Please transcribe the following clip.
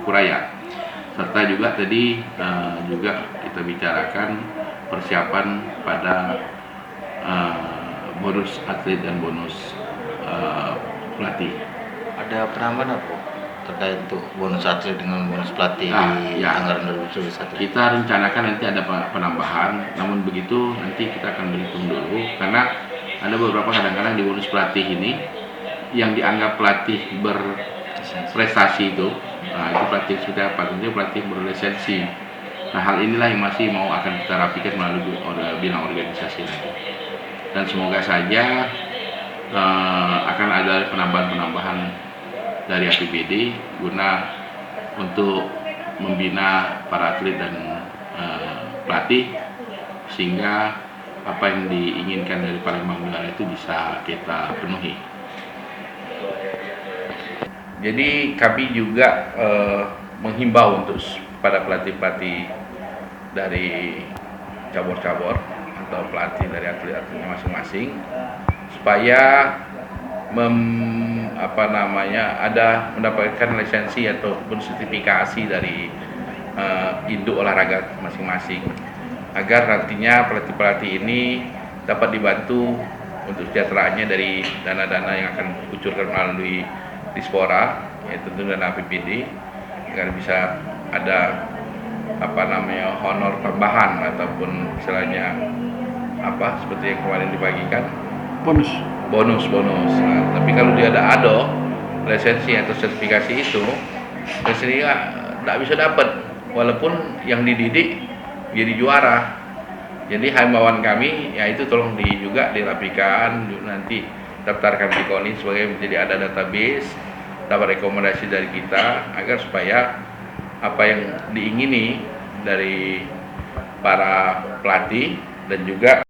Maluku Raya. Serta juga tadi juga kita bicarakan persiapan pada bonus atlet dan bonus pelatih. Ada penambahan apa terkait untuk bonus atlet dengan bonus pelatih di anggaran 2021? Kita rencanakan nanti ada penambahan, namun begitu nanti kita akan berhitung dulu karena ada beberapa kadang-kadang di bonus pelatih ini yang dianggap pelatih berprestasi itu, itu pelatih sudah apa? Tentu pelatih berlisensi. Nah, hal inilah yang masih mau akan kita rapikan melalui bidang organisasi nanti. Dan semoga saja akan ada penambahan-penambahan dari APBD guna untuk membina para atlet dan pelatih sehingga apa yang diinginkan dari Palembang Negara itu bisa kita penuhi. Jadi kami juga menghimbau untuk pada pelatih-pelatih dari cabur-cabur atau pelatih dari atlet-atletnya masing-masing supaya ada mendapatkan lisensi ataupun sertifikasi dari induk olahraga masing-masing agar nantinya pelatih-pelatih ini dapat dibantu untuk sejahteraannya dari dana-dana yang akan dikucurkan melalui Dispora, yaitu dana APBD, agar bisa ada honor tambahan ataupun istilahnya seperti yang kemarin dibagikan bonus. Nah, tapi kalau dia ada lisensi atau sertifikasi itu, biasanya tidak bisa dapat walaupun yang dididik jadi juara. Jadi himbauan kami yaitu tolong juga dirapikan, nanti daftarkan di KONI sebagai menjadi ada database, dapat rekomendasi dari kita agar supaya apa yang diingini dari para pelatih dan juga